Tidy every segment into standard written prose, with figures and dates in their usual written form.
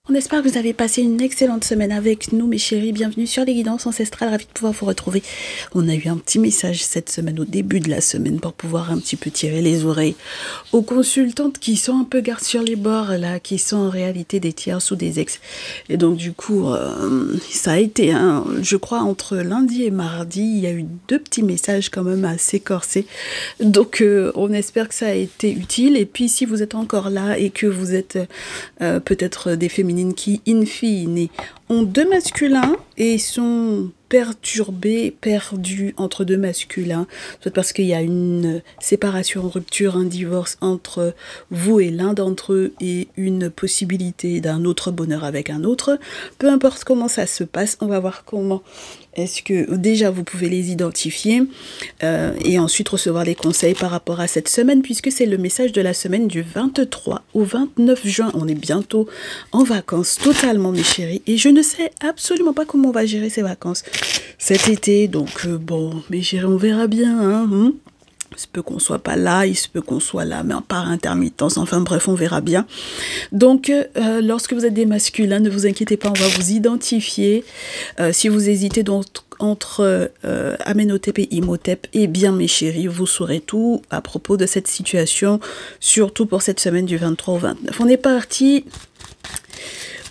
On espère que vous avez passé une excellente semaine avec nous, mes chéris. Bienvenue sur les guidances ancestrales. Ravi de pouvoir vous retrouver. On a eu un petit message cette semaine, au début de la semaine, pour pouvoir un petit peu tirer les oreilles aux consultantes qui sont un peu gardes sur les bords, là, qui sont en réalité des tierces ou des ex. Et donc, du coup, ça a été, je crois, entre lundi et mardi, il y a eu deux petits messages quand même assez corsés. Donc, on espère que ça a été utile. Et puis, si vous êtes encore là et que vous êtes peut-être des féminines qui, in fine, ont deux masculins et sont perturbés, perdus entre deux masculins, soit parce qu'il y a une séparation, rupture, un divorce entre vous et l'un d'entre eux et une possibilité d'un autre bonheur avec un autre. Peu importe comment ça se passe, on va voir comment est-ce que déjà vous pouvez les identifier et ensuite recevoir les conseils par rapport à cette semaine, puisque c'est le message de la semaine du 23 au 29 juin. On est bientôt en vacances totalement, mes chéris, et je ne sais absolument pas comment on va gérer ces vacances cet été. Donc bon, mes chéris, on verra bien, Il se peut qu'on soit pas là, il se peut qu'on soit là, mais par intermittence. Enfin bref, on verra bien. Donc, lorsque vous êtes des masculins, ne vous inquiétez pas, on va vous identifier. Si vous hésitez donc entre Amenhotep et Imhotep, eh bien mes chéris, vous saurez tout à propos de cette situation, surtout pour cette semaine du 23 au 29. On est parti.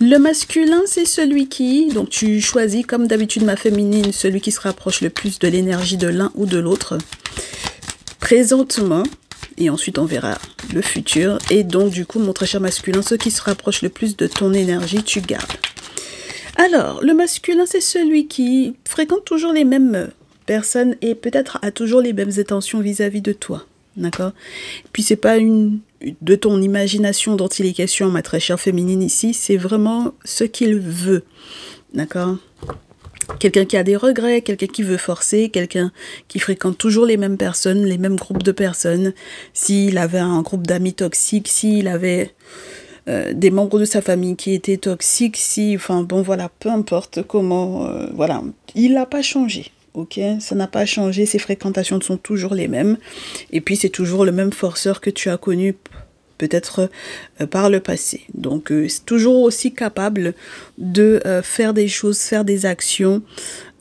Le masculin, c'est celui qui, donc tu choisis comme d'habitude ma féminine, celui qui se rapproche le plus de l'énergie de l'un ou de l'autre présentement, et ensuite on verra le futur. Et donc du coup, mon très cher masculin, ceux qui se rapprochent le plus de ton énergie, tu gardes. Alors, le masculin, c'est celui qui fréquente toujours les mêmes personnes et peut-être a toujours les mêmes intentions vis-à-vis de toi. D'accord? Puis c'est pas de ton imagination dont il est question, ma très chère féminine ici, c'est vraiment ce qu'il veut. D'accord? Quelqu'un qui a des regrets, quelqu'un qui veut forcer, quelqu'un qui fréquente toujours les mêmes personnes, les mêmes groupes de personnes. S'il avait un groupe d'amis toxiques, s'il avait des membres de sa famille qui étaient toxiques, enfin bon voilà, peu importe comment, voilà, il n'a pas changé. Ok, ça n'a pas changé, ses fréquentations sont toujours les mêmes. Et puis c'est toujours le même forceur que tu as connu peut-être par le passé. Donc c'est toujours aussi capable de faire des choses, faire des actions,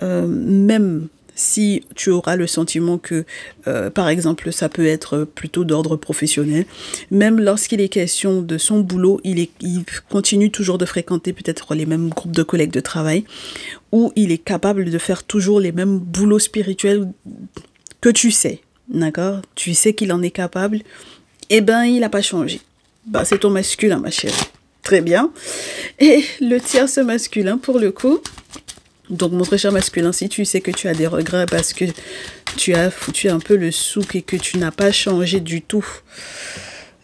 même si tu auras le sentiment que, par exemple, ça peut être plutôt d'ordre professionnel, même lorsqu'il est question de son boulot, il continue toujours de fréquenter peut-être les mêmes groupes de collègues de travail, où il est capable de faire toujours les mêmes boulots spirituels que tu sais, d'accord? Tu sais qu'il en est capable, eh ben, il n'a pas changé. Bah, c'est ton masculin, ma chérie. Très bien. Et le tierce masculin, pour le coup, donc mon très cher masculin, si tu sais que tu as des regrets parce que tu as foutu un peu le souk et que tu n'as pas changé du tout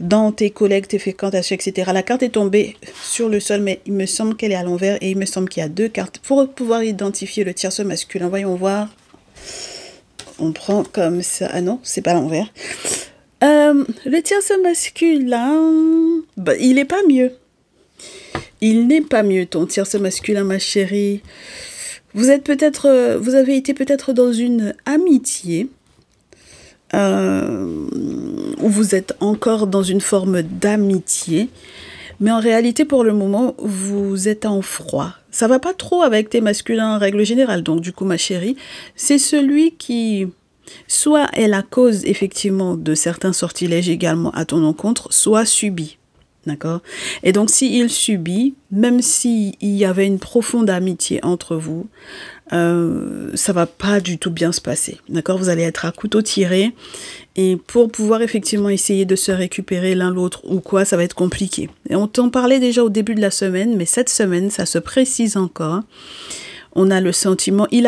dans tes collègues, tes fréquentations, etc. La carte est tombée sur le sol, mais il me semble qu'elle est à l'envers et il me semble qu'il y a deux cartes. Pour pouvoir identifier le tierce masculin, voyons voir. On prend comme ça. Ah non, c'est pas à l'envers. Le tierce masculin, bah, il n'est pas mieux. Il n'est pas mieux, ton tierce masculin, ma chérie. Vous avez été peut-être dans une amitié, ou vous êtes encore dans une forme d'amitié, mais en réalité, pour le moment, vous êtes en froid. Ça va pas trop avec tes masculins en règle générale. Donc, du coup, ma chérie, c'est celui qui soit est la cause, effectivement, de certains sortilèges également à ton encontre, soit subit. D'accord? Et donc, s'il subit, même s'il y avait une profonde amitié entre vous, ça va pas du tout bien se passer. D'accord? Vous allez être à couteau tiré. Et pour pouvoir effectivement essayer de se récupérer l'un l'autre ou quoi, ça va être compliqué. Et on t'en parlait déjà au début de la semaine, mais cette semaine, ça se précise encore. Il a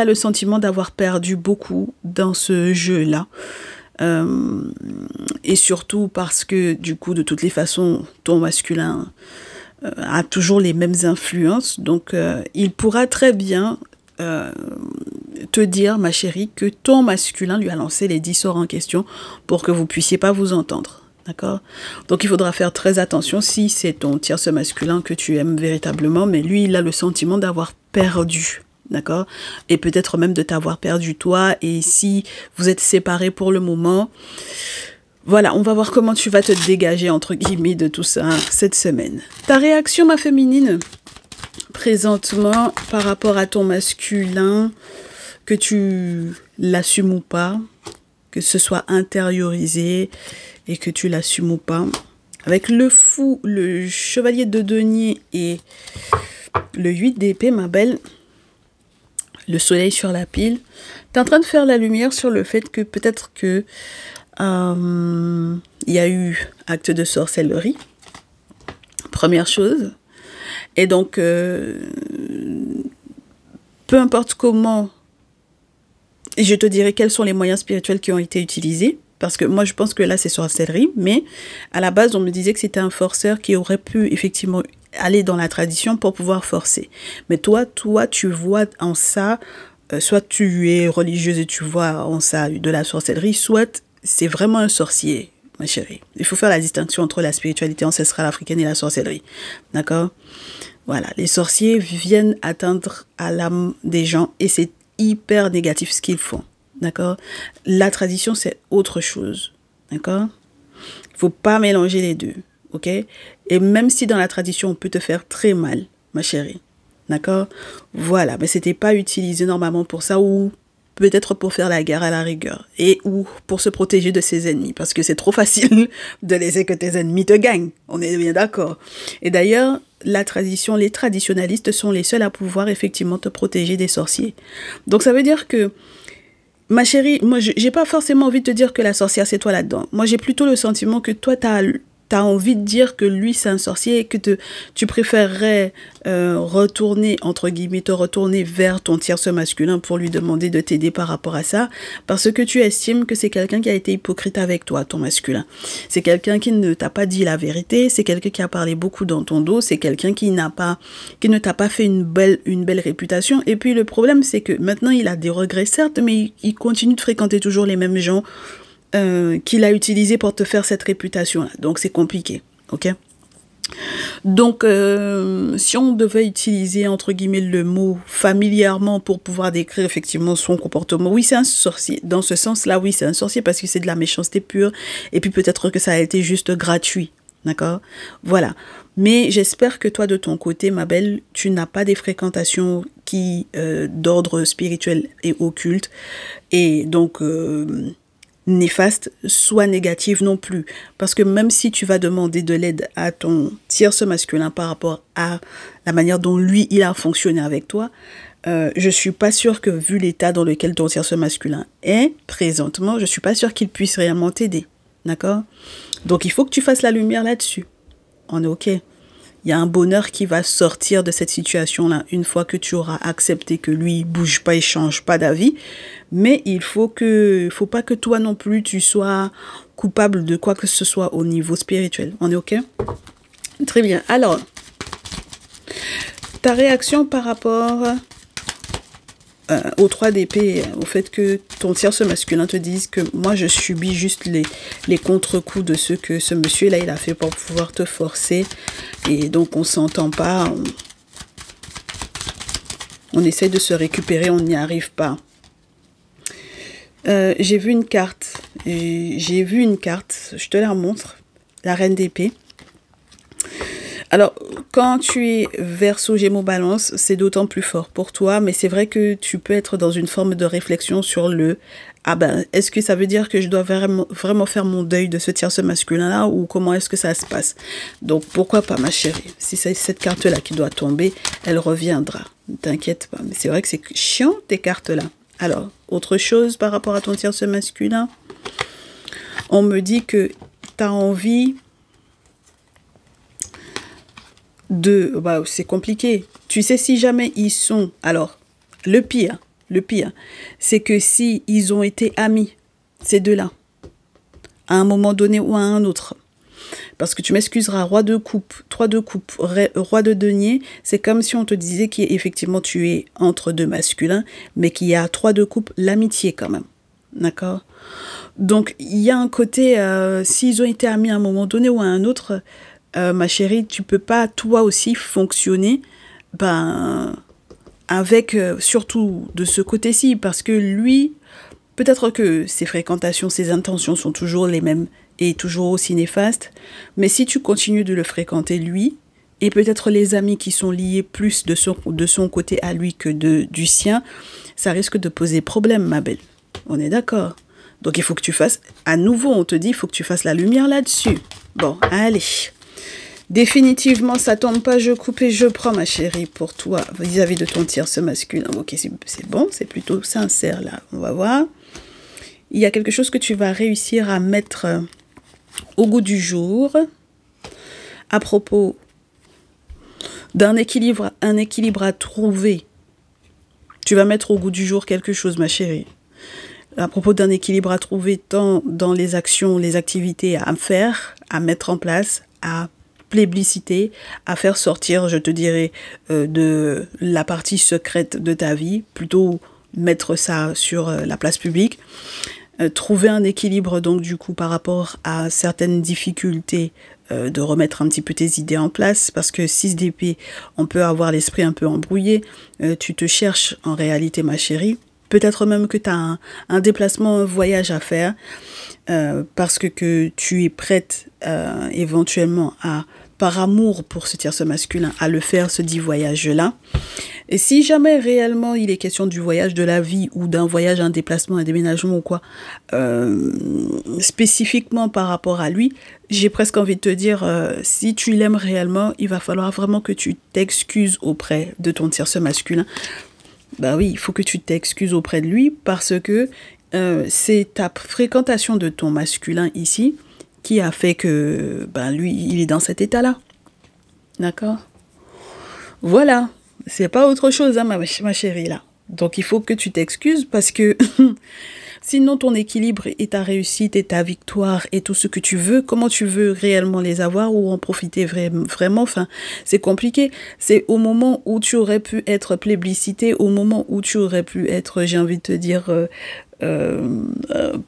le sentiment d'avoir perdu beaucoup dans ce jeu-là. Et surtout parce que, du coup, de toutes les façons, ton masculin a toujours les mêmes influences. Donc, il pourra très bien te dire, ma chérie, que ton masculin lui a lancé les 10 sorts en question pour que vous puissiez pas vous entendre. D'accord? Donc, il faudra faire très attention si c'est ton tierce masculin que tu aimes véritablement, mais lui, il a le sentiment d'avoir perdu. D'accord? Et peut-être même de t'avoir perdu toi. Et si vous êtes séparés pour le moment, voilà, on va voir comment tu vas te dégager, entre guillemets, de tout ça cette semaine. Ta réaction, ma féminine? présentement, par rapport à ton masculin, que tu l'assumes ou pas, que ce soit intériorisé et que tu l'assumes ou pas. Avec le fou, le chevalier de denier et le 8 d'épée, ma belle, le soleil sur la pile, tu es en train de faire la lumière sur le fait que peut-être que il y a eu acte de sorcellerie, première chose. Et donc, peu importe comment, je te dirai quels sont les moyens spirituels qui ont été utilisés. Parce que moi, je pense que là, c'est sorcellerie. Mais à la base, on me disait que c'était un forceur qui aurait pu effectivement aller dans la tradition pour pouvoir forcer. Mais toi, tu vois en ça, soit tu es religieuse et tu vois en ça de la sorcellerie, soit c'est vraiment un sorcier, ma chérie. Il faut faire la distinction entre la spiritualité ancestrale africaine et la sorcellerie. D'accord? Voilà, les sorciers viennent atteindre à l'âme des gens et c'est hyper négatif ce qu'ils font. D'accord? La tradition, c'est autre chose. D'accord? Il ne faut pas mélanger les deux. Ok? Et même si dans la tradition, on peut te faire très mal, ma chérie. D'accord? Voilà, mais c'était pas utilisé normalement pour ça ou peut-être pour faire la guerre à la rigueur et ou pour se protéger de ses ennemis parce que c'est trop facile de laisser que tes ennemis te gagnent. On est bien d'accord. Et d'ailleurs, la tradition, les traditionalistes sont les seuls à pouvoir effectivement te protéger des sorciers. Donc ça veut dire que ma chérie, moi, j'ai pas forcément envie de te dire que la sorcière, c'est toi là-dedans. Moi, j'ai plutôt le sentiment que toi, t'as envie de dire que lui, c'est un sorcier et que tu préférerais retourner, entre guillemets, te retourner vers ton tierce masculin pour lui demander de t'aider par rapport à ça, parce que tu estimes que c'est quelqu'un qui a été hypocrite avec toi, ton masculin. C'est quelqu'un qui ne t'a pas dit la vérité, c'est quelqu'un qui a parlé beaucoup dans ton dos, c'est quelqu'un qui ne t'a pas fait une belle réputation. Et puis le problème, c'est que maintenant, il a des regrets, certes, mais il continue de fréquenter toujours les mêmes gens qu'il a utilisé pour te faire cette réputation-là. Donc, c'est compliqué, ok? Donc, si on devait utiliser, entre guillemets, le mot familièrement pour pouvoir décrire effectivement son comportement, oui, c'est un sorcier. Dans ce sens-là, oui, c'est un sorcier parce que c'est de la méchanceté pure. Et puis, peut-être que ça a été juste gratuit, d'accord? Voilà. Mais j'espère que toi, de ton côté, ma belle, tu n'as pas des fréquentations qui d'ordre spirituel et occulte. Et donc... néfaste, soit négative non plus. Parce que même si tu vas demander de l'aide à ton tierce masculin par rapport à la manière dont lui, il a fonctionné avec toi, je suis pas sûre que vu l'état dans lequel ton tierce masculin est présentement, je suis pas sûre qu'il puisse réellement t'aider. D'accord? Donc il faut que tu fasses la lumière là-dessus. On est OK. Il y a un bonheur qui va sortir de cette situation-là une fois que tu auras accepté que lui bouge pas et change pas d'avis. Mais il faut pas que toi non plus tu sois coupable de quoi que ce soit au niveau spirituel. On est OK? Très bien. Alors, ta réaction par rapport au 3 d'épée, au fait que ton tierce masculin te dise que moi je subis juste les contre-coups de ce que ce monsieur-là il a fait pour pouvoir te forcer. Et donc on s'entend pas, on essaie de se récupérer, on n'y arrive pas. J'ai vu une carte, je te la montre, la reine d'épée. Alors, quand tu es Verseau, Gémeaux, Balance, c'est d'autant plus fort pour toi, mais c'est vrai que tu peux être dans une forme de réflexion sur le « Ah ben, est-ce que ça veut dire que je dois vraiment faire mon deuil de ce tierce masculin-là ou comment est-ce que ça se passe ?» Donc, pourquoi pas, ma chérie? Si c'est cette carte-là qui doit tomber, elle reviendra. Ne t'inquiète pas, mais c'est vrai que c'est chiant, tes cartes-là. Alors, autre chose par rapport à ton tierce masculin, on me dit que tu as envie... c'est compliqué. Tu sais, si jamais ils sont... Alors, le pire, c'est que si ils ont été amis, ces deux-là, à un moment donné ou à un autre, parce que tu m'excuseras, roi de coupe, 3 de coupe, roi de denier, c'est comme si on te disait qu'effectivement tu es entre deux masculins, mais qu'il y a 3 de coupe, l'amitié quand même. D'accord? Donc, il y a un côté, s'ils ont été amis à un moment donné ou à un autre... ma chérie, tu peux pas toi aussi fonctionner avec surtout de ce côté-ci parce que lui, peut-être que ses fréquentations, ses intentions sont toujours les mêmes et toujours aussi néfastes, mais si tu continues de le fréquenter lui, et peut-être les amis qui sont liés plus de son côté à lui que du sien, ça risque de poser problème, ma belle. On est d'accord? Donc il faut que tu fasses, à nouveau on te dit, il faut que tu fasses la lumière là-dessus. Bon, allez. Définitivement, ça tombe pas, je coupe et je prends, ma chérie, pour toi, vis-à-vis de ton tierce masculin. Ok, c'est bon, c'est plutôt sincère, là. On va voir. Il y a quelque chose que tu vas réussir à mettre au goût du jour à propos d'un équilibre, un équilibre à trouver. Tu vas mettre au goût du jour quelque chose, ma chérie. À propos d'un équilibre à trouver tant dans les actions, les activités à faire, à mettre en place, à plébisciter, à faire sortir, je te dirais, de la partie secrète de ta vie, plutôt mettre ça sur la place publique. Trouver un équilibre donc du coup par rapport à certaines difficultés, de remettre un petit peu tes idées en place, parce que 6 d'épée, on peut avoir l'esprit un peu embrouillé, tu te cherches en réalité, ma chérie. Peut-être même que tu as un déplacement, un voyage à faire, parce que tu es prête éventuellement à, par amour pour ce tierce masculin, à le faire, ce dit voyage-là. Et si jamais réellement il est question du voyage de la vie ou d'un voyage, un déplacement, un déménagement ou quoi, spécifiquement par rapport à lui, j'ai presque envie de te dire, si tu l'aimes réellement, il va falloir vraiment que tu t'excuses auprès de ton tierce masculin. Bah oui, il faut que tu t'excuses auprès de lui parce que c'est ta fréquentation de ton masculin ici qui a fait que lui, il est dans cet état-là. D'accord? Voilà. C'est pas autre chose, hein, ma chérie, là. Donc, il faut que tu t'excuses parce que sinon, ton équilibre et ta réussite et ta victoire et tout ce que tu veux, comment tu veux réellement les avoir ou en profiter vraiment, enfin, c'est compliqué. C'est au moment où tu aurais pu être plébiscité, au moment où tu aurais pu être, j'ai envie de te dire,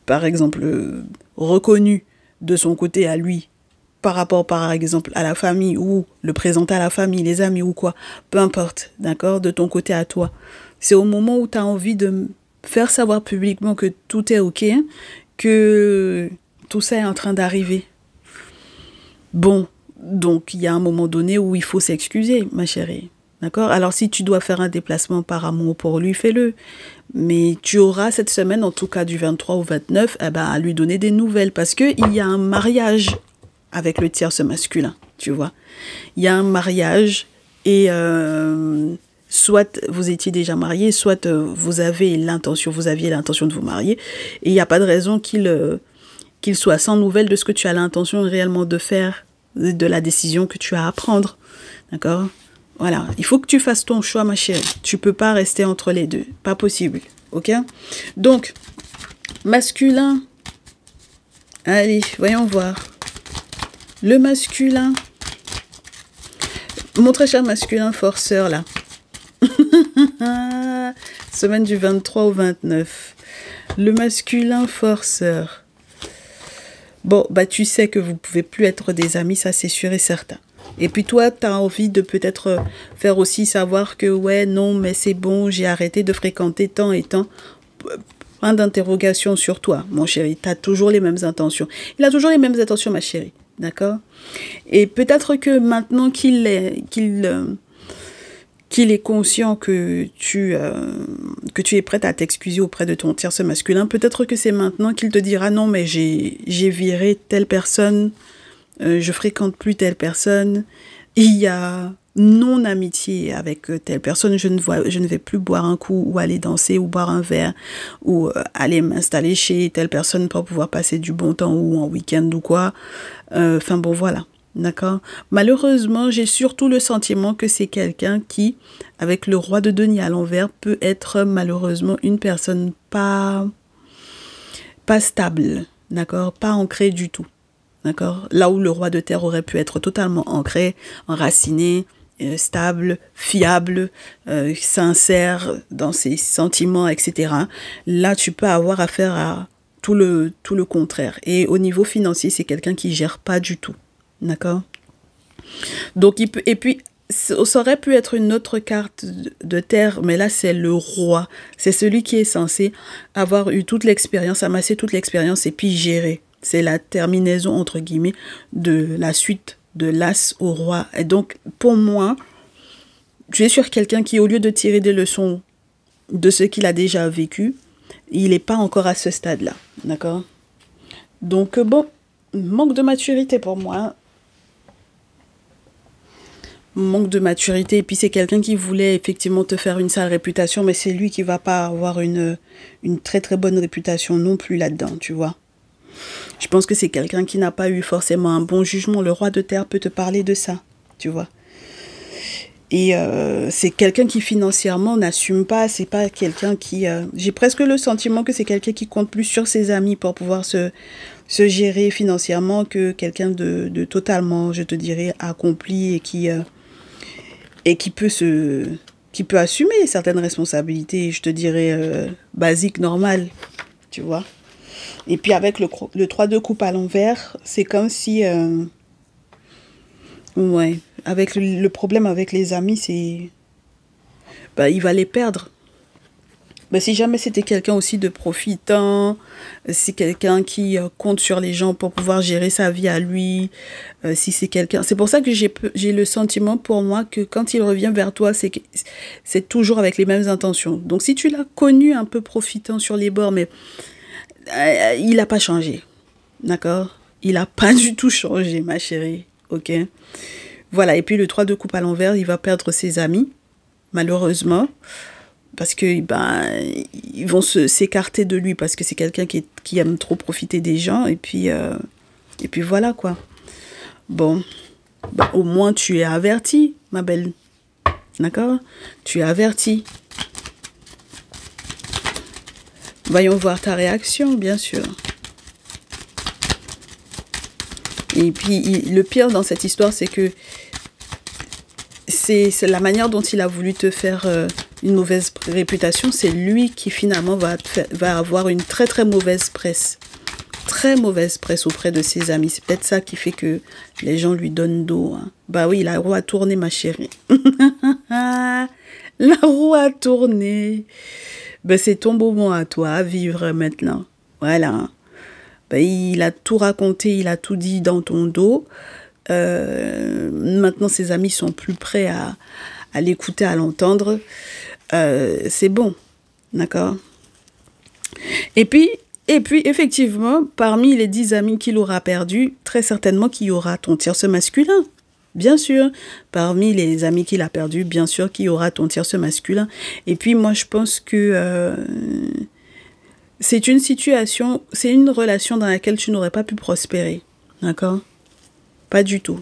par exemple, reconnu de son côté à lui, par rapport, par exemple, à la famille ou le présenter à la famille, les amis ou quoi, peu importe, d'accord, de ton côté à toi. C'est au moment où tu as envie de faire savoir publiquement que tout est OK, hein, que tout ça est en train d'arriver. Bon, donc il y a un moment donné où il faut s'excuser, ma chérie, d'accord? Alors si tu dois faire un déplacement par amour pour lui, fais-le. Mais tu auras cette semaine, en tout cas du 23 au 29, à lui donner des nouvelles parce qu'il y a un mariage avec le tierce masculin, tu vois. Il y a un mariage et soit vous étiez déjà mariés, soit vous aviez l'intention de vous marier et il n'y a pas de raison qu'il soit sans nouvelles de ce que tu as l'intention réellement de faire, de la décision que tu as à prendre, d'accord? Voilà, il faut que tu fasses ton choix, ma chérie. Tu peux pas rester entre les deux, pas possible, ok? Donc, masculin, allez, voyons voir. Le masculin, mon très cher masculin forceur, là. Semaine du 23 au 29. Le masculin forceur. Bon, tu sais que vous pouvez plus être des amis, ça c'est sûr et certain. Et puis toi, tu as envie de peut-être faire aussi savoir que ouais, non, mais c'est bon, j'ai arrêté de fréquenter tant et tant. Point d'interrogation sur toi, mon chéri. Tu as toujours les mêmes intentions. Il a toujours les mêmes intentions, ma chérie. D'accord? Et peut-être que maintenant qu'il est conscient que tu es prête à t'excuser auprès de ton tierce masculin, peut-être que c'est maintenant qu'il te dira non, mais j'ai viré telle personne, je fréquente plus telle personne, il y a non-amitié avec telle personne, je ne vais plus boire un coup ou aller danser ou boire un verre ou aller m'installer chez telle personne pour pouvoir passer du bon temps ou en week-end ou quoi. Enfin bon, voilà. D'accord? Malheureusement, j'ai surtout le sentiment que c'est quelqu'un qui, avec le roi de denier à l'envers, peut être malheureusement une personne pas stable. D'accord? Pas ancrée du tout. D'accord? Là où le roi de terre aurait pu être totalement ancré, enraciné, stable, fiable, sincère dans ses sentiments, etc. Là, tu peux avoir affaire à tout le contraire. Et au niveau financier, c'est quelqu'un qui gère pas du tout. D'accord? Donc, et puis, ça aurait pu être une autre carte de terre, mais là, c'est le roi. C'est celui qui est censé avoir eu toute l'expérience, amasser toute l'expérience et puis gérer. C'est la terminaison, entre guillemets, de la suite de l'as au roi. Et donc, pour moi, tu es sur quelqu'un qui, au lieu de tirer des leçons de ce qu'il a déjà vécu, il n'est pas encore à ce stade-là. D'accord? Donc, bon, manque de maturité pour moi. Manque de maturité. Et puis, c'est quelqu'un qui voulait effectivement te faire une sale réputation, mais c'est lui qui va pas avoir une très très bonne réputation non plus là-dedans, tu vois. Je pense que c'est quelqu'un qui n'a pas eu forcément un bon jugement. Le roi de terre peut te parler de ça, tu vois. Et c'est quelqu'un qui financièrement n'assume pas, c'est pas quelqu'un qui... j'ai presque le sentiment que c'est quelqu'un qui compte plus sur ses amis pour pouvoir se gérer financièrement que quelqu'un de totalement, je te dirais, accompli et qui peut assumer certaines responsabilités, je te dirais, basiques, normales, tu vois. Et puis avec le 3 de coupe à l'envers, c'est comme si... ouais, avec le problème avec les amis, c'est... bah, il va les perdre. Bah, si jamais c'était quelqu'un aussi de profitant, c'est quelqu'un qui compte sur les gens pour pouvoir gérer sa vie à lui, si c'est quelqu'un... C'est pour ça que j'ai le sentiment pour moi que quand il revient vers toi, c'est toujours avec les mêmes intentions. Donc si tu l'as connu un peu profitant sur les bords, mais il n'a pas changé, d'accord? Il n'a pas du tout changé, ma chérie, ok? Voilà, et puis le 3 de coupe à l'envers, il va perdre ses amis, malheureusement, parce que ben, ils vont s'écarter de lui, parce que c'est quelqu'un qui aime trop profiter des gens, et puis voilà, quoi. Bon, ben, au moins tu es averti, ma belle, d'accord? Tu es averti. Voyons voir ta réaction, bien sûr. Et puis, le pire dans cette histoire, c'est que c'est la manière dont il a voulu te faire une mauvaise réputation. C'est lui qui, finalement, va avoir une très, très mauvaise presse. Très mauvaise presse auprès de ses amis. C'est peut-être ça qui fait que les gens lui donnent dos. Hein. Bah oui, la roue a tourné, ma chérie. La roue a tourné. Ben, c'est ton moment à toi à vivre maintenant. Voilà. Ben, il a tout raconté, il a tout dit dans ton dos. Maintenant, ses amis sont plus prêts à l'écouter, à l'entendre. C'est bon. D'accord? Et puis, effectivement, parmi les 10 amis qu'il aura perdus, très certainement qu'il y aura ton tierce masculin. Bien sûr, parmi les amis qu'il a perdus, bien sûr qu'il y aura ton tierce masculin. Et puis moi, je pense que c'est une situation, c'est une relation dans laquelle tu n'aurais pas pu prospérer. D'accord? Pas du tout.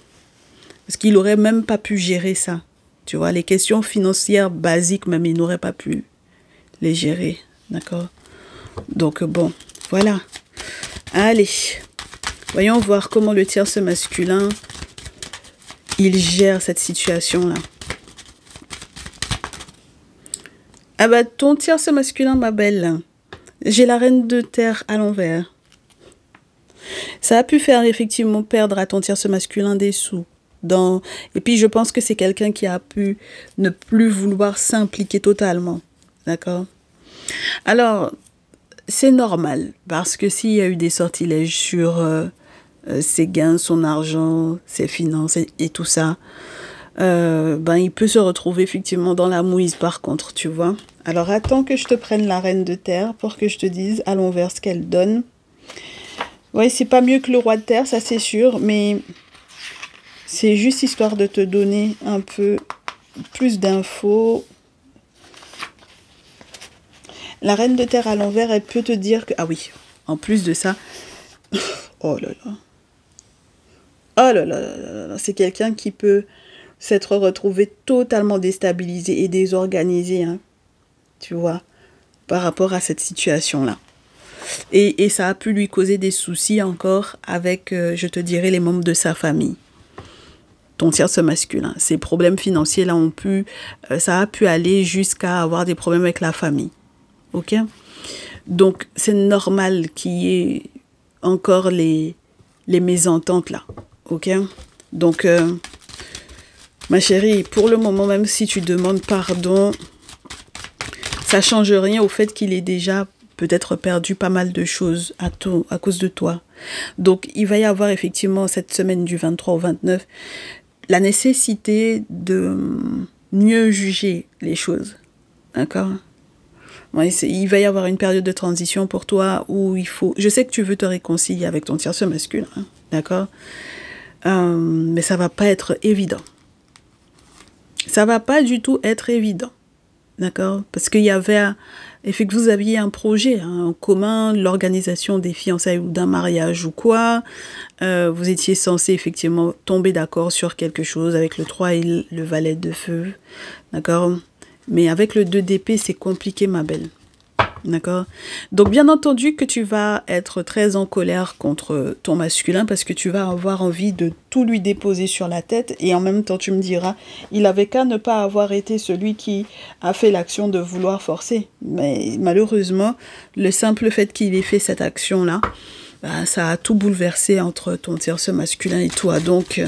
Parce qu'il n'aurait même pas pu gérer ça. Tu vois, les questions financières basiques, même, il n'aurait pas pu les gérer. D'accord? Donc bon, voilà. Allez, voyons voir comment le tierce masculin... il gère cette situation-là. Ah bah, ton tierce masculin, ma belle. J'ai la reine de terre à l'envers. Ça a pu faire effectivement perdre à ton tierce masculin des sous. Et puis, je pense que c'est quelqu'un qui a pu ne plus vouloir s'impliquer totalement. D'accord? Alors, c'est normal. Parce que s'il y a eu des sortilèges sur... ses gains, son argent, ses finances et tout ça, ben il peut se retrouver effectivement dans la mouise par contre, tu vois. Alors attends que je te prenne la reine de terre pour que je te dise à l'envers ce qu'elle donne. Oui, c'est pas mieux que le roi de terre, ça c'est sûr, mais c'est juste histoire de te donner un peu plus d'infos. La reine de terre à l'envers, elle peut te dire que... ah oui, en plus de ça... oh là là. Oh là là là là, c'est quelqu'un qui peut s'être retrouvé totalement déstabilisé et désorganisé, hein, tu vois, par rapport à cette situation-là. Et ça a pu lui causer des soucis encore avec, je te dirais, les membres de sa famille. Ton tierce masculin. Ces problèmes financiers-là ça a pu aller jusqu'à avoir des problèmes avec la famille. Ok? Donc, c'est normal qu'il y ait encore les mésententes là. Ok? Donc, ma chérie, pour le moment, même si tu demandes pardon, ça ne change rien au fait qu'il est déjà peut-être perdu pas mal de choses à cause de toi. Donc, il va y avoir effectivement cette semaine du 23 au 29 la nécessité de mieux juger les choses. D'accord? Ouais, il va y avoir une période de transition pour toi où il faut... Je sais que tu veux te réconcilier avec ton tierce masculin, hein, d'accord? Mais ça va pas être évident. Ça va pas du tout être évident, d'accord? Parce qu'il y avait... Et fait que vous aviez un projet hein, en commun, l'organisation des fiançailles ou d'un mariage ou quoi. Vous étiez censé effectivement tomber d'accord sur quelque chose avec le 3 et le valet de feu, d'accord? Mais avec le 2 d'épée, c'est compliqué, ma belle. D'accord? Donc, bien entendu que tu vas être très en colère contre ton masculin parce que tu vas avoir envie de tout lui déposer sur la tête. Et en même temps, tu me diras, il avait qu'à ne pas avoir été celui qui a fait l'action de vouloir forcer. Mais malheureusement, le simple fait qu'il ait fait cette action-là, bah, ça a tout bouleversé entre ton tierce masculin et toi. Donc,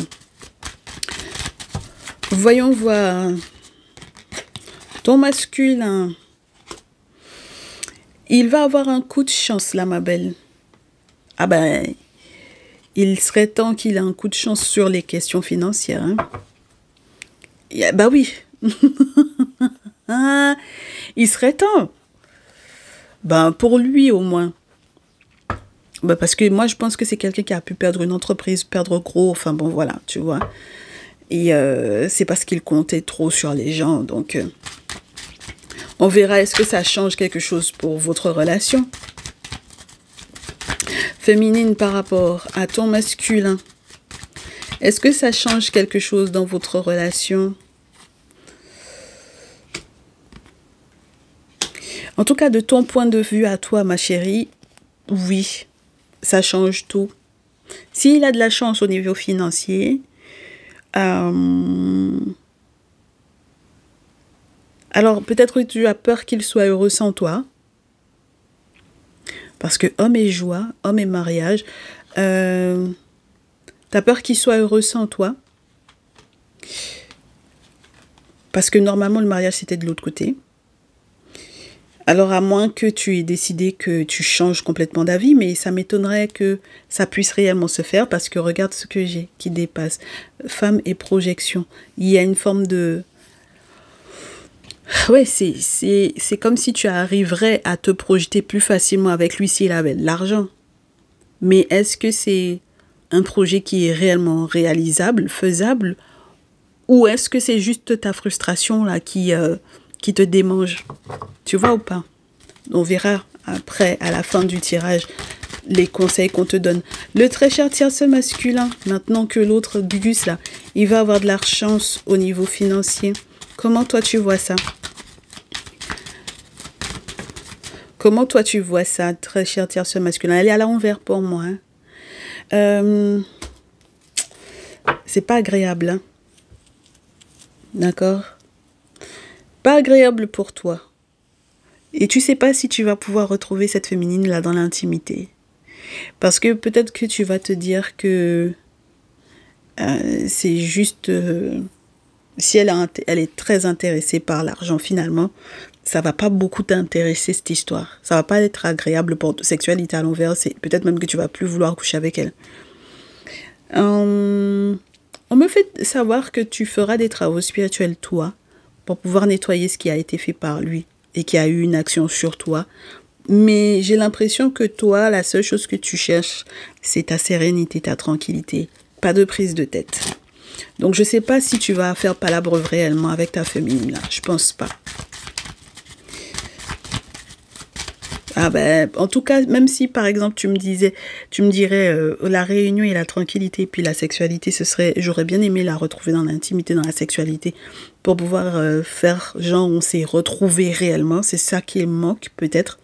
voyons voir... Ton masculin, il va avoir un coup de chance là, ma belle. Ah ben, il serait temps qu'il ait un coup de chance sur les questions financières. Hein. Bah oui. Il serait temps. Ben, pour lui au moins. Ben, parce que moi, je pense que c'est quelqu'un qui a pu perdre une entreprise, perdre gros. Enfin bon, voilà, tu vois. Et c'est parce qu'il comptait trop sur les gens, donc... On verra est-ce que ça change quelque chose pour votre relation. Féminine par rapport à ton masculin. Est-ce que ça change quelque chose dans votre relation? En tout cas, de ton point de vue à toi, ma chérie, oui, ça change tout. S'il a de la chance au niveau financier, alors, peut-être que tu as peur qu'il soit heureux sans toi. Parce que homme et joie, homme et mariage, tu as peur qu'il soit heureux sans toi. Parce que normalement, le mariage, c'était de l'autre côté. Alors, à moins que tu aies décidé que tu changes complètement d'avis, mais ça m'étonnerait que ça puisse réellement se faire parce que regarde ce que j'ai qui dépasse. Femme et projection. Il y a une forme de... Ouais, c'est comme si tu arriverais à te projeter plus facilement avec lui s'il avait de l'argent. Mais est-ce que c'est un projet qui est réellement réalisable, faisable, ou est-ce que c'est juste ta frustration là qui te démange? Tu vois ou pas? On verra après, à la fin du tirage, les conseils qu'on te donne. Le très cher tierce masculin, maintenant que l'autre Gugus là, il va avoir de la chance au niveau financier. Comment toi tu vois ça? Comment toi tu vois ça, très cher tierce masculin? Elle est à l'envers pour moi. Hein. C'est pas agréable. Hein. D'accord? Pas agréable pour toi. Et tu sais pas si tu vas pouvoir retrouver cette féminine là dans l'intimité. Parce que peut-être que tu vas te dire que c'est juste... si elle est très intéressée par l'argent finalement, ça va pas beaucoup t'intéresser cette histoire. Ça va pas être agréable pour ta sexualité à l'envers. C'est peut-être même que tu vas plus vouloir coucher avec elle. On me fait savoir que tu feras des travaux spirituels toi pour pouvoir nettoyer ce qui a été fait par lui et qui a eu une action sur toi. Mais j'ai l'impression que toi, la seule chose que tu cherches, c'est ta sérénité, ta tranquillité. Pas de prise de tête. Donc, je sais pas si tu vas faire palabre réellement avec ta féminine là. Je pense pas. Ah ben, en tout cas, même si par exemple tu me dirais la réunion et la tranquillité puis la sexualité, j'aurais bien aimé la retrouver dans l'intimité, dans la sexualité, pour pouvoir faire genre on s'est retrouvés réellement. C'est ça qui me manque peut-être.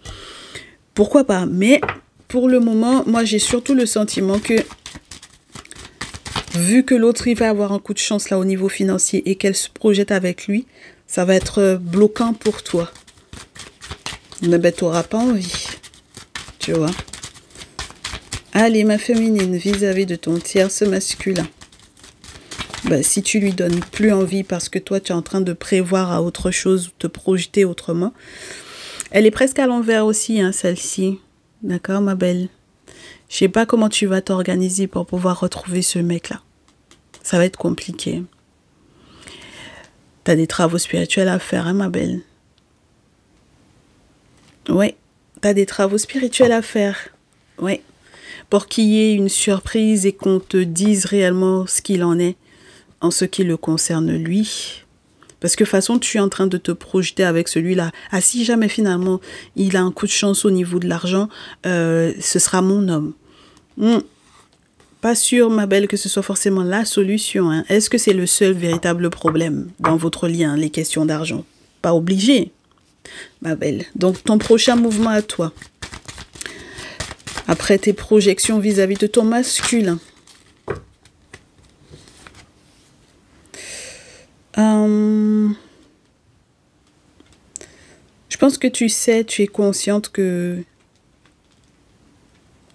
Pourquoi pas? Mais pour le moment, moi j'ai surtout le sentiment que vu que l'autre il va avoir un coup de chance là au niveau financier et qu'elle se projette avec lui, ça va être bloquant pour toi. Mais ben, tu n'auras pas envie. Tu vois. Allez, ma féminine, vis-à-vis de ton tierce masculin. Ben, si tu lui donnes plus envie parce que toi, tu es en train de prévoir à autre chose, te projeter autrement, Elle est presque à l'envers aussi, hein, celle-ci. D'accord, ma belle? Je sais pas comment tu vas t'organiser pour pouvoir retrouver ce mec-là. Ça va être compliqué. T'as des travaux spirituels à faire, hein, ma belle? Oui, t'as des travaux spirituels à faire. Oui. Pour qu'il y ait une surprise et qu'on te dise réellement ce qu'il en est en ce qui le concerne lui. Parce que de toute façon, tu es en train de te projeter avec celui-là. Ah, si jamais finalement il a un coup de chance au niveau de l'argent, ce sera mon homme. Pas sûr, ma belle, que ce soit forcément la solution. Hein. Est-ce que c'est le seul véritable problème dans votre lien, les questions d'argent? Pas obligé, ma belle. Donc, ton prochain mouvement à toi, après tes projections vis-à-vis de ton masculin. Je pense que tu sais, tu es consciente que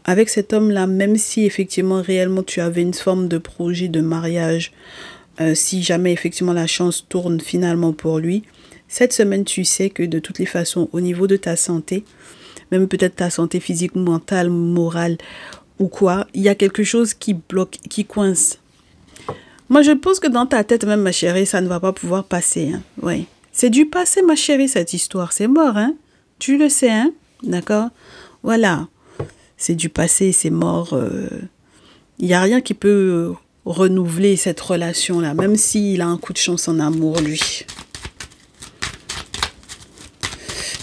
avec cet homme-là, même si effectivement réellement tu avais une forme de projet de mariage, si jamais effectivement la chance tourne finalement pour lui, cette semaine tu sais que de toutes les façons au niveau de ta santé, même peut-être ta santé physique, mentale, morale ou quoi, il y a quelque chose qui bloque, qui coince. Moi je pense que dans ta tête même ma chérie, ça ne va pas pouvoir passer. Hein. Ouais. C'est du passé ma chérie cette histoire, c'est mort. Hein. Tu le sais, hein, d'accord? Voilà. C'est du passé, c'est mort. Il n'y a rien qui peut renouveler cette relation-là, même s'il a un coup de chance en amour, lui.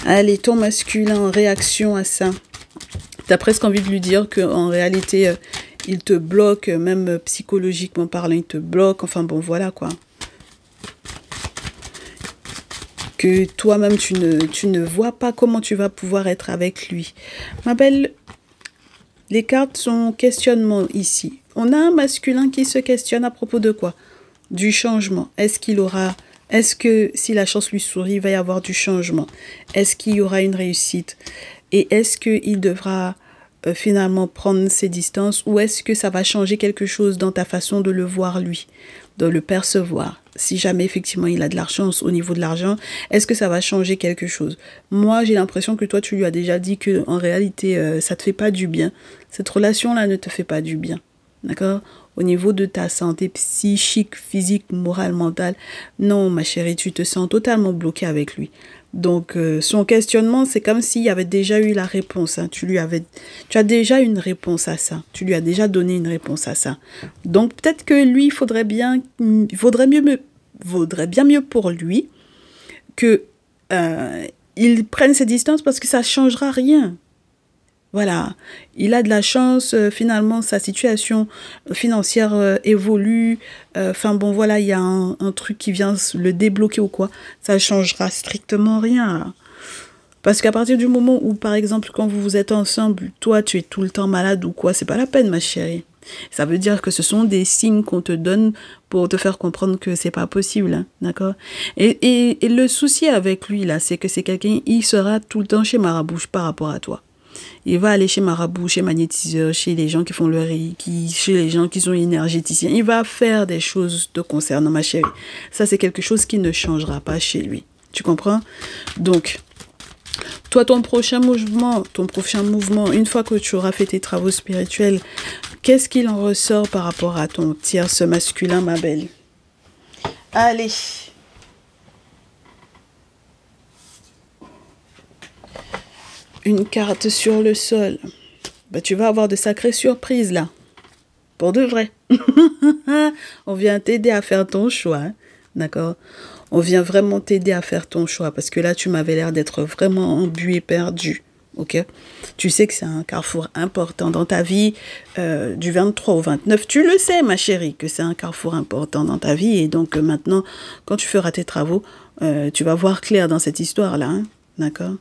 Allez, ton masculin en réaction à ça. Tu as presque envie de lui dire qu'en réalité, il te bloque, même psychologiquement parlant, il te bloque. Enfin bon, voilà quoi. Que toi-même, tu ne vois pas comment tu vas pouvoir être avec lui. Ma belle... Les cartes sont questionnement ici. On a un masculin qui se questionne à propos de quoi? Du changement. Est-ce que si la chance lui sourit, il va y avoir du changement? Est-ce qu'il y aura une réussite? Et est-ce qu'il devra finalement prendre ses distances? Ou est-ce que ça va changer quelque chose dans ta façon de le voir lui? De le percevoir? Si jamais effectivement il a de la chance au niveau de l'argent, est-ce que ça va changer quelque chose? Moi, j'ai l'impression que toi, tu lui as déjà dit que en réalité, ça te fait pas du bien. Cette relation-là ne te fait pas du bien. D'accord? Au niveau de ta santé psychique, physique, morale, mentale, non, ma chérie, tu te sens totalement bloquée avec lui. Donc, son questionnement, c'est comme s'il y avait déjà eu la réponse. Hein. Tu as déjà une réponse à ça. Tu lui as déjà donné une réponse à ça. Donc, peut-être que lui, il vaudrait bien mieux pour lui que il prenne ses distances parce que ça ne changera rien. Voilà, il a de la chance, finalement, sa situation financière évolue. Enfin bon, voilà, il y a un truc qui vient le débloquer ou quoi. Ça ne changera strictement rien. Parce qu'à partir du moment où, par exemple, quand vous êtes ensemble, toi, tu es tout le temps malade ou quoi, c'est pas la peine, ma chérie. Ça veut dire que ce sont des signes qu'on te donne pour te faire comprendre que c'est pas possible, hein, d'accord? Et le souci avec lui, là, c'est que c'est quelqu'un, il sera tout le temps chez Marabouche par rapport à toi. Il va aller chez Marabout, chez magnétiseur, chez les gens qui font le reiki, chez les gens qui sont énergéticiens. Il va faire des choses te concernant, ma chérie. Ça, c'est quelque chose qui ne changera pas chez lui. Tu comprends? Donc, toi, ton prochain mouvement, une fois que tu auras fait tes travaux spirituels, qu'est-ce qu'il en ressort par rapport à ton tierce masculin, ma belle? Allez. Une carte sur le sol. Bah, tu vas avoir de sacrées surprises là. Pour de vrai. On vient t'aider à faire ton choix. Hein? D'accord? On vient vraiment t'aider à faire ton choix. Parce que là, tu m'avais l'air d'être vraiment embué, perdu. Ok? Tu sais que c'est un carrefour important dans ta vie. Du 23 au 29. Tu le sais, ma chérie, que c'est un carrefour important dans ta vie. Et donc maintenant, quand tu feras tes travaux, tu vas voir clair dans cette histoire-là. Hein? D'accord?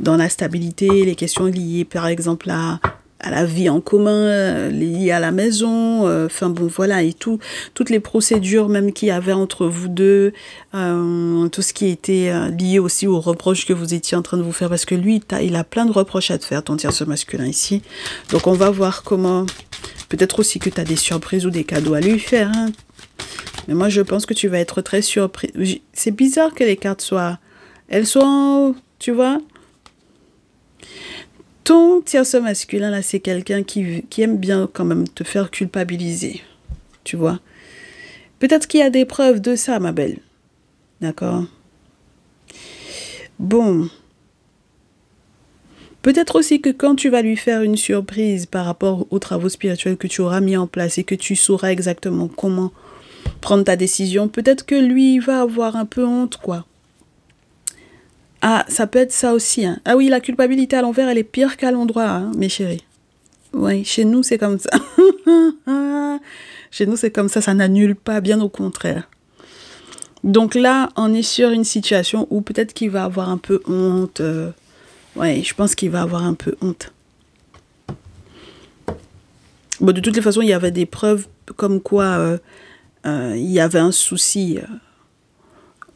Dans la stabilité, les questions liées par exemple à la vie en commun, liées à la maison, enfin bon voilà, et toutes les procédures même qu'il y avait entre vous deux, tout ce qui était lié aussi aux reproches que vous étiez en train de vous faire, parce que lui, il a plein de reproches à te faire, ton tierce masculin ici. Donc on va voir comment, peut-être aussi que tu as des surprises ou des cadeaux à lui faire, hein. Mais moi je pense que tu vas être très surpris. C'est bizarre que les cartes soient, tu vois. Ton tierce masculin, là, c'est quelqu'un qui aime bien quand même te faire culpabiliser, tu vois. Peut-être qu'il y a des preuves de ça, ma belle. D'accord? Bon. Peut-être aussi que quand tu vas lui faire une surprise par rapport aux travaux spirituels que tu auras mis en place et que tu sauras exactement comment prendre ta décision, peut-être que lui va avoir un peu honte, quoi. Ah, ça peut être ça aussi, hein. Ah oui, la culpabilité à l'envers, elle est pire qu'à l'endroit, hein, mes chéris. Oui, chez nous, c'est comme ça. Chez nous, c'est comme ça n'annule pas, bien au contraire. Donc là, on est sur une situation où peut-être qu'il va avoir un peu honte. Ouais, je pense qu'il va avoir un peu honte. Bon, de toutes les façons, il y avait des preuves comme quoi il y avait un souci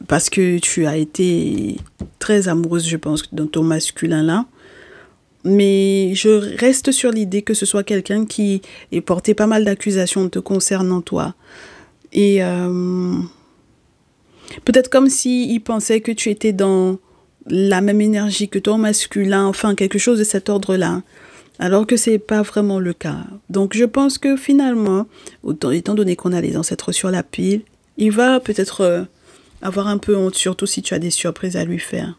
parce que tu as été très amoureuse, je pense, dans ton masculin là. Mais je reste sur l'idée que ce soit quelqu'un qui ait porté pas mal d'accusations te concernant toi. Et peut-être comme s'il pensait que tu étais dans la même énergie que ton masculin, enfin quelque chose de cet ordre-là. Alors que c'est pas vraiment le cas. Donc je pense que finalement, étant donné qu'on a les ancêtres sur la pile, il va peut-être avoir un peu honte, surtout si tu as des surprises à lui faire.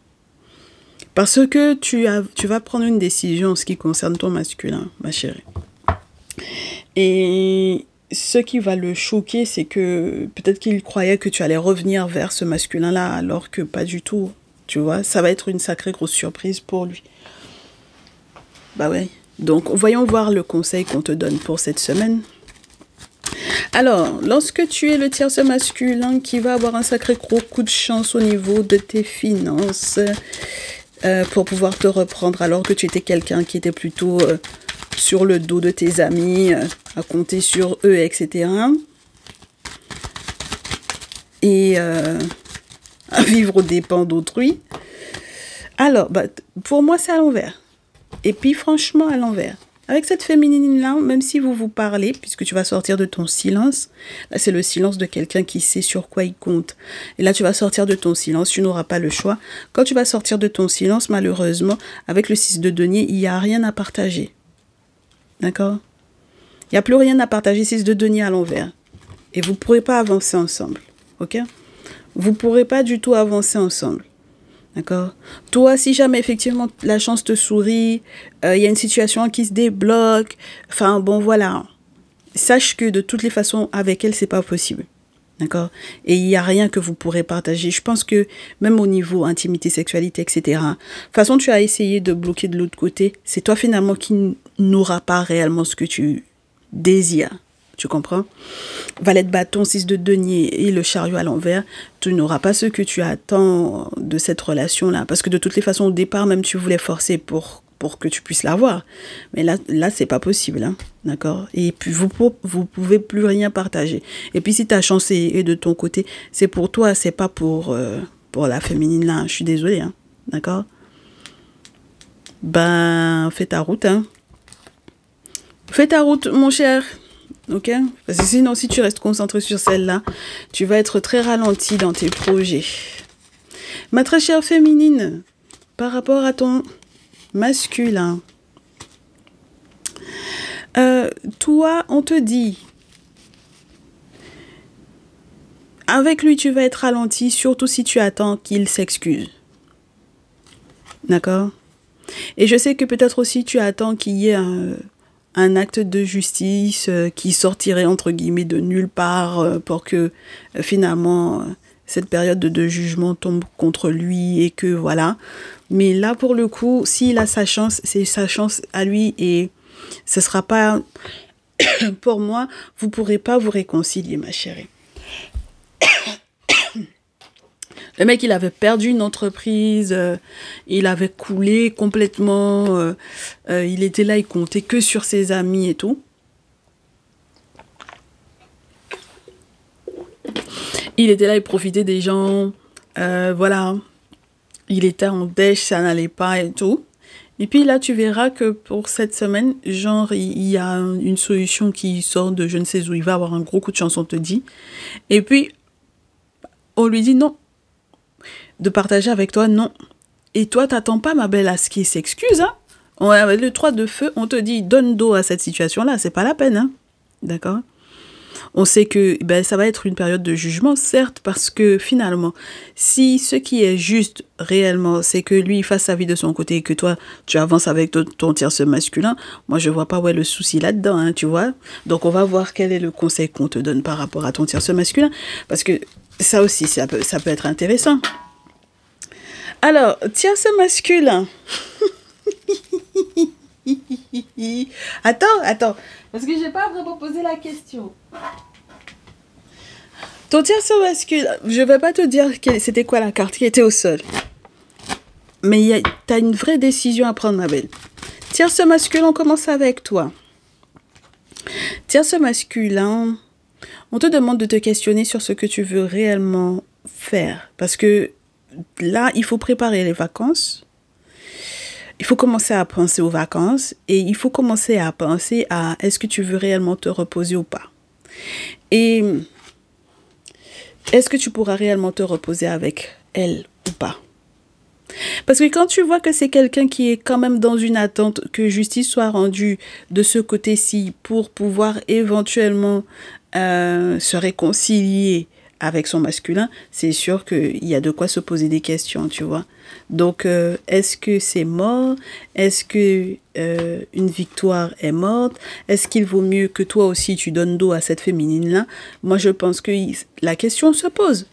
Parce que tu vas prendre une décision en ce qui concerne ton masculin, ma chérie. Et ce qui va le choquer, c'est que peut-être qu'il croyait que tu allais revenir vers ce masculin-là, alors que pas du tout. Tu vois, ça va être une sacrée grosse surprise pour lui. Bah ouais. Donc, voyons voir le conseil qu'on te donne pour cette semaine. Alors, lorsque tu es le tierce masculin qui va avoir un sacré gros coup de chance au niveau de tes finances pour pouvoir te reprendre, alors que tu étais quelqu'un qui était plutôt sur le dos de tes amis, à compter sur eux, etc. Et à vivre aux dépens d'autrui. Alors, bah, pour moi, c'est à l'envers. Et puis, franchement, à l'envers. Avec cette féminine-là, même si vous vous parlez, puisque tu vas sortir de ton silence, là, c'est le silence de quelqu'un qui sait sur quoi il compte. Et là, tu vas sortir de ton silence, tu n'auras pas le choix. Quand tu vas sortir de ton silence, malheureusement, avec le 6 de denier, il n'y a rien à partager. D'accord? Il n'y a plus rien à partager, 6 de denier à l'envers. Et vous ne pourrez pas avancer ensemble. Ok? Vous ne pourrez pas du tout avancer ensemble. D'accord? Toi, si jamais effectivement la chance te sourit, il y a une situation qui se débloque, enfin bon voilà, sache que de toutes les façons avec elle c'est pas possible. D'accord? Et il n'y a rien que vous pourrez partager. Je pense que même au niveau intimité, sexualité, etc. De toute façon, tu as essayé de bloquer de l'autre côté. C'est toi finalement qui n'auras pas réellement ce que tu désires. Tu comprends? Valet de bâton, 6 de denier et le chariot à l'envers, tu n'auras pas ce que tu attends de cette relation-là. Parce que de toutes les façons, au départ, même tu voulais forcer pour que tu puisses l'avoir. Mais là c'est pas possible. Hein, d'accord? Et puis, vous pouvez plus rien partager. Et puis, si ta chance est de ton côté, c'est pour toi, c'est pas pour la féminine là. Je suis désolée. Hein, d'accord? Ben, fais ta route. Hein. Fais ta route, mon cher. Ok? Parce que sinon, si tu restes concentré sur celle-là, tu vas être très ralenti dans tes projets. Ma très chère féminine, par rapport à ton masculin, toi, on te dit, avec lui, tu vas être ralenti, surtout si tu attends qu'il s'excuse. D'accord? Et je sais que peut-être aussi tu attends qu'il y ait un acte de justice qui sortirait entre guillemets de nulle part pour que finalement cette période de jugement tombe contre lui et que voilà. Mais là pour le coup, s'il a sa chance, c'est sa chance à lui et ce sera pas pour moi, vous pourrez pas vous réconcilier ma chérie. Le mec, il avait perdu une entreprise, il avait coulé complètement, il était là, il comptait que sur ses amis et tout. Il était là, il profitait des gens, voilà. Il était en dèche, ça n'allait pas et tout. Et puis là, tu verras que pour cette semaine, genre, il y a une solution qui sort de je ne sais où, il va avoir un gros coup de chance, on te dit. Et puis, on lui dit non. De partager avec toi, non. Et toi, t'attends pas, ma belle, à ce qu'il s'excuse, hein. Ouais, le 3 de feu, on te dit, donne dos à cette situation-là, c'est pas la peine, hein. D'accord? On sait que ben, ça va être une période de jugement, certes, parce que finalement, si ce qui est juste réellement, c'est que lui fasse sa vie de son côté et que toi, tu avances avec ton tierce masculin, moi, je vois pas où est le souci là-dedans, hein, tu vois. Donc, on va voir quel est le conseil qu'on te donne par rapport à ton tierce masculin, parce que ça aussi, ça peut être intéressant. Alors, tierce masculin. Attends, parce que j'ai pas vraiment posé la question. Ton tierce masculin, je vais pas te dire c'était quoi la carte qui était au sol. Mais t'as une vraie décision à prendre, ma belle. Tierce masculin, on commence avec toi. Tierce masculin, on te demande de te questionner sur ce que tu veux réellement faire. Parce que là, il faut préparer les vacances. Il faut commencer à penser aux vacances. Et il faut commencer à penser à est-ce que tu veux réellement te reposer ou pas. Et est-ce que tu pourras réellement te reposer avec elle ou pas? Parce que quand tu vois que c'est quelqu'un qui est quand même dans une attente que justice soit rendue de ce côté-ci pour pouvoir éventuellement se réconcilier avec son masculin, c'est sûr qu'il y a de quoi se poser des questions, tu vois. Donc, est-ce que c'est mort? Est-ce que une victoire est morte? Est-ce qu'il vaut mieux que toi aussi tu donnes dos à cette féminine-là? Moi, je pense que la question se pose.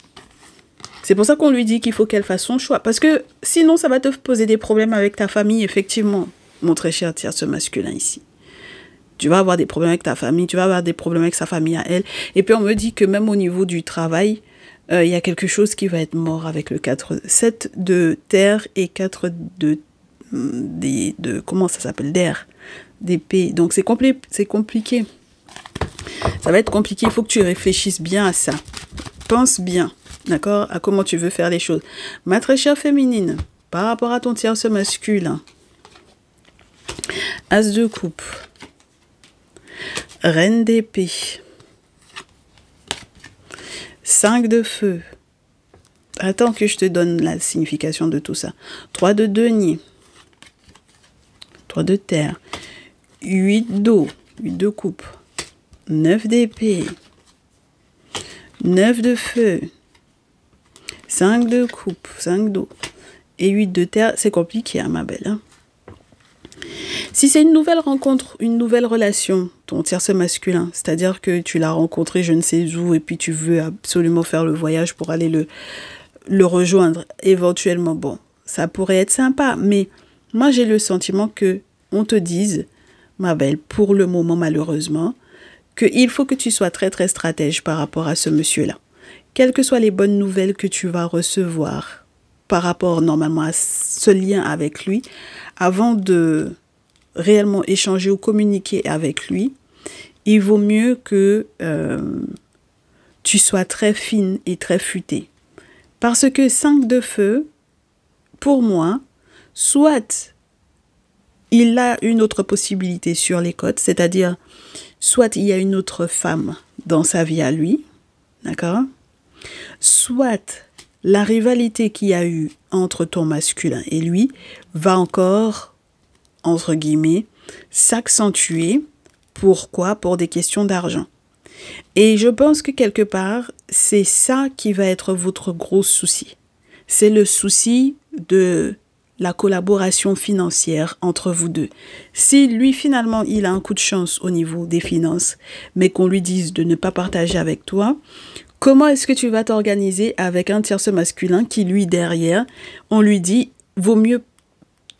C'est pour ça qu'on lui dit qu'il faut qu'elle fasse son choix. Parce que sinon, ça va te poser des problèmes avec ta famille, effectivement, mon très cher tierce masculin ici. Tu vas avoir des problèmes avec ta famille, tu vas avoir des problèmes avec sa famille à elle. Et puis, on me dit que même au niveau du travail, il y a quelque chose qui va être mort avec le 7 de terre et 4 de comment ça s'appelle, d'air, d'épée. Donc, c'est compliqué. Ça va être compliqué. Il faut que tu réfléchisses bien à ça. Pense bien. D'accord? À comment tu veux faire les choses. Ma très chère féminine, par rapport à ton tierce masculin, As de coupe, Reine d'épée, 5 de feu. Attends que je te donne la signification de tout ça. 3 de denier, 3 de terre, 8 d'eau, 8 de coupe, 9 d'épée, 9 de feu, 5 de coupe, 5 d'eau et 8 de terre. C'est compliqué, hein, ma belle. Hein? Si c'est une nouvelle rencontre, une nouvelle relation, ton tierce masculin, c'est-à-dire que tu l'as rencontré je ne sais où et puis tu veux absolument faire le voyage pour aller le rejoindre éventuellement, bon, ça pourrait être sympa, mais moi j'ai le sentiment que on te dise, ma belle, pour le moment malheureusement, qu'il faut que tu sois très très stratège par rapport à ce monsieur-là. Quelles que soient les bonnes nouvelles que tu vas recevoir par rapport normalement à ce lien avec lui, avant de réellement échanger ou communiquer avec lui, il vaut mieux que tu sois très fine et très futée. Parce que 5 de feu, pour moi, soit il a une autre possibilité sur les côtes, c'est-à-dire soit il y a une autre femme dans sa vie à lui, d'accord? Soit la rivalité qu'il y a eu entre ton masculin et lui va encore, entre guillemets, s'accentuer. Pourquoi? Pour des questions d'argent. Et je pense que quelque part, c'est ça qui va être votre gros souci. C'est le souci de la collaboration financière entre vous deux. Si lui, finalement, il a un coup de chance au niveau des finances, mais qu'on lui dise de ne pas partager avec toi, comment est-ce que tu vas t'organiser avec un tierce masculin qui, lui, derrière, on lui dit, vaut mieux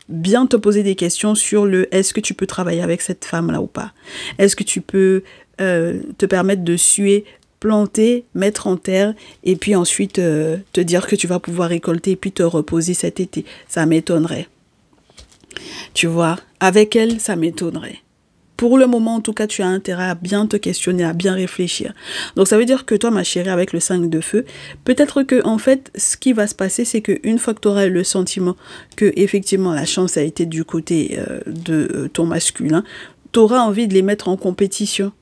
bien te poser des questions sur le est-ce que tu peux travailler avec cette femme-là ou pas? Est-ce que tu peux te permettre de suer, planter, mettre en terre et puis ensuite te dire que tu vas pouvoir récolter et puis te reposer cet été? Ça m'étonnerait. Tu vois, avec elle, ça m'étonnerait. Pour le moment, en tout cas, tu as intérêt à bien te questionner, à bien réfléchir. Donc, ça veut dire que toi, ma chérie, avec le 5 de feu, peut-être que, en fait, ce qui va se passer, c'est qu'une fois que tu auras le sentiment que, effectivement, la chance a été du côté de ton masculin, tu auras envie de les mettre en compétition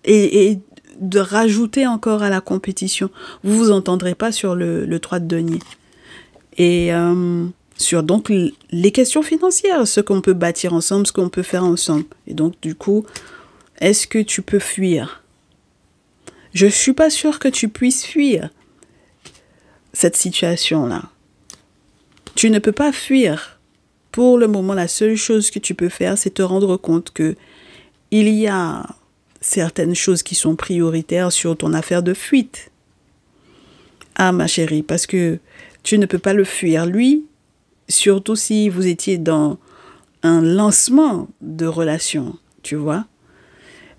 et de rajouter encore à la compétition. Vous vous entendrez pas sur le 3 de denier. Et sur donc les questions financières, ce qu'on peut bâtir ensemble, ce qu'on peut faire ensemble. Et donc, du coup, est-ce que tu peux fuir? Je ne suis pas sûre que tu puisses fuir cette situation-là. Tu ne peux pas fuir. Pour le moment, la seule chose que tu peux faire, c'est te rendre compte que il y a certaines choses qui sont prioritaires sur ton affaire de fuite. Ah, ma chérie, parce que tu ne peux pas le fuir. Lui, surtout si vous étiez dans un lancement de relation, tu vois,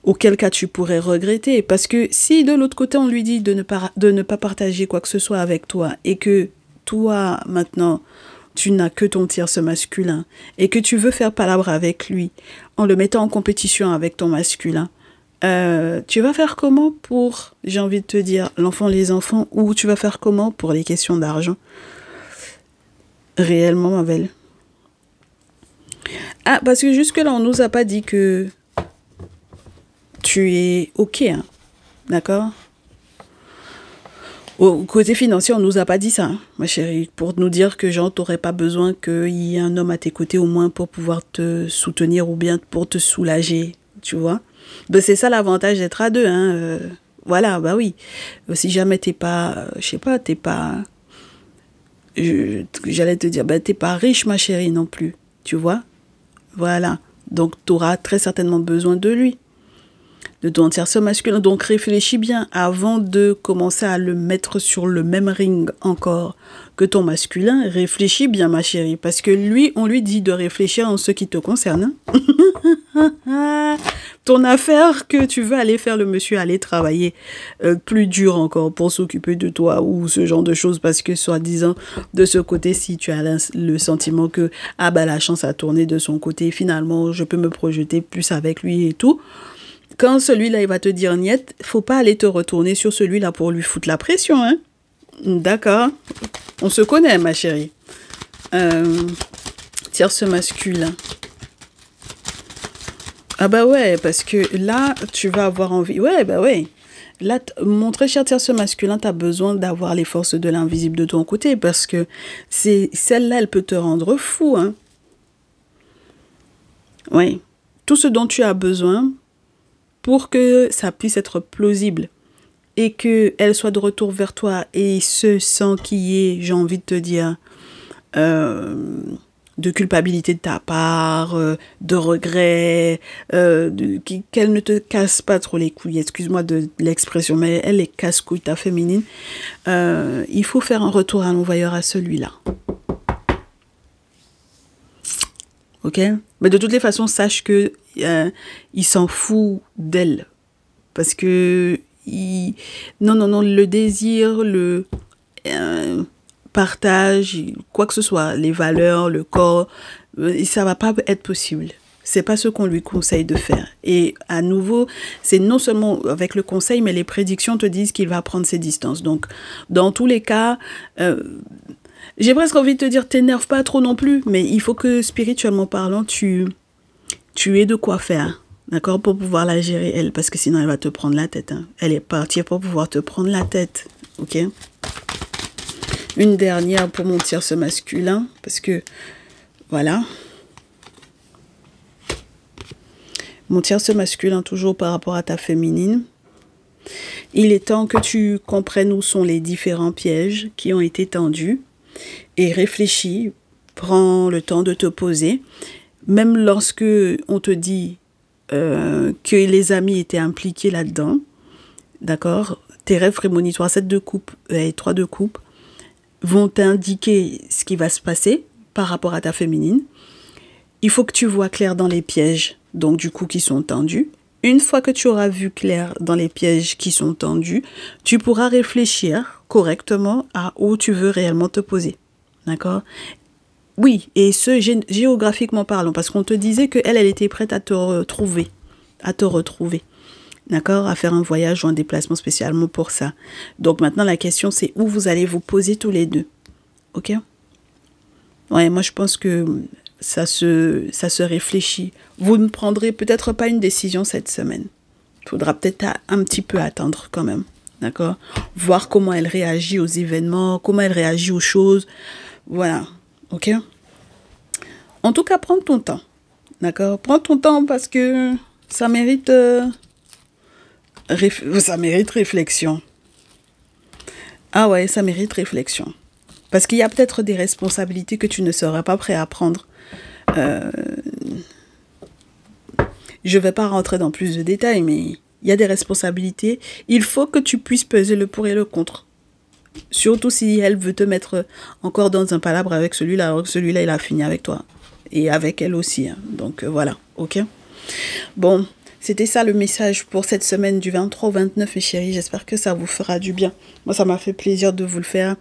auquel cas tu pourrais regretter. Parce que si de l'autre côté, on lui dit de ne pas partager quoi que ce soit avec toi et que toi, maintenant, tu n'as que ton tierce masculin et que tu veux faire palabre avec lui en le mettant en compétition avec ton masculin, tu vas faire comment pour, j'ai envie de te dire, l'enfant, les enfants, ou tu vas faire comment pour les questions d'argent? Réellement, ma belle. Ah, parce que jusque-là, on nous a pas dit que tu es OK, hein, d'accord? Au côté financier, on nous a pas dit ça, hein, ma chérie, pour nous dire que genre, t'aurais pas besoin qu'il y ait un homme à tes côtés au moins pour pouvoir te soutenir ou bien pour te soulager, tu vois? Ben, c'est ça l'avantage d'être à deux, hein. Voilà, bah oui. Si jamais t'es pas, je sais pas, t'es pas, j'allais te dire, ben t'es pas riche, ma chérie, non plus, tu vois? Voilà. Donc, t'auras très certainement besoin de lui, de ton tierce masculin. Donc, réfléchis bien avant de commencer à le mettre sur le même ring encore que ton masculin. Réfléchis bien, ma chérie, parce que lui, on lui dit de réfléchir en ce qui te concerne, hein. Ton affaire que tu veux aller faire le monsieur, aller travailler plus dur encore pour s'occuper de toi ou ce genre de choses, parce que soi-disant de ce côté-ci tu as le sentiment que ah bah la chance a tourné de son côté, finalement je peux me projeter plus avec lui et tout. Quand celui-là il va te dire niet, faut pas aller te retourner sur celui-là pour lui foutre la pression, hein. D'accord, on se connaît, ma chérie. Tierce masculin. Ah bah ouais, parce que là, tu vas avoir envie... Ouais, bah ouais. Là, mon très cher tierce masculin, tu as besoin d'avoir les forces de l'invisible de ton côté, parce que celle-là, elle peut te rendre fou, hein. Ouais. Tout ce dont tu as besoin pour que ça puisse être plausible et qu'elle soit de retour vers toi et ce sans qu'il y ait, j'ai envie de te dire... de culpabilité de ta part, de regret, qu'elle ne te casse pas trop les couilles, excuse-moi de l'expression, mais elle est casse-couille, ta féminine. Il faut faire un retour à l'envoyeur à celui-là. Ok? Mais de toutes les façons, sache que il s'en fout d'elle. Parce que non, le désir, le... partage, quoi que ce soit, les valeurs, le corps, ça va pas être possible. C'est pas ce qu'on lui conseille de faire. Et à nouveau, c'est non seulement avec le conseil, mais les prédictions te disent qu'il va prendre ses distances. Donc, dans tous les cas, j'ai presque envie de te dire, t'énerve pas trop non plus, mais il faut que spirituellement parlant, tu aies de quoi faire. D'accord? Pour pouvoir la gérer, elle, parce que sinon elle va te prendre la tête, hein. Elle est partie pour pouvoir te prendre la tête. Ok? Une dernière pour mon tierce masculin, parce que, voilà. Mon tierce masculin, toujours par rapport à ta féminine. Il est temps que tu comprennes où sont les différents pièges qui ont été tendus. Et réfléchis, prends le temps de te poser. Même lorsque on te dit que les amis étaient impliqués là-dedans, d'accord? Tes rêves prémonitoires, 7 de coupe et 3 de coupe, vont t'indiquer ce qui va se passer par rapport à ta féminine. Il faut que tu vois clair dans les pièges, donc du coup qui sont tendus. Une fois que tu auras vu clair dans les pièges qui sont tendus, tu pourras réfléchir correctement à où tu veux réellement te poser. D'accord? Oui, et ce géographiquement parlant, parce qu'on te disait qu'elle, elle était prête à te retrouver. D'accord? À faire un voyage ou un déplacement spécialement pour ça. Donc maintenant, la question, c'est où vous allez vous poser tous les deux. Ok? Ouais, moi, je pense que ça se réfléchit. Vous ne prendrez peut-être pas une décision cette semaine. Il faudra peut-être un petit peu attendre quand même. D'accord? Voir comment elle réagit aux événements, comment elle réagit aux choses. Voilà. ok? En tout cas, prends ton temps, d'accord? Prends ton temps parce que ça mérite, ça mérite réflexion. Ah ouais, ça mérite réflexion. Parce qu'il y a peut-être des responsabilités que tu ne seras pas prêt à prendre. Je ne vais pas rentrer dans plus de détails, mais il y a des responsabilités. Il faut que tu puisses peser le pour et le contre. Surtout si elle veut te mettre encore dans un palabre avec celui-là, alors que celui-là, il a fini avec toi. Et avec elle aussi. Hein. Donc voilà, ok? Bon, c'était ça le message pour cette semaine du 23 au 29, mes chéris. J'espère que ça vous fera du bien. Moi, ça m'a fait plaisir de vous le faire.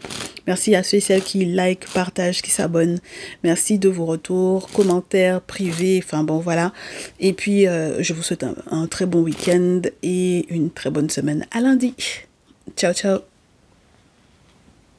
Merci à ceux et celles qui like, partagent, qui s'abonnent. Merci de vos retours, commentaires, privés. Enfin bon, voilà. Et puis, je vous souhaite un très bon week-end et une très bonne semaine à lundi. Ciao, ciao.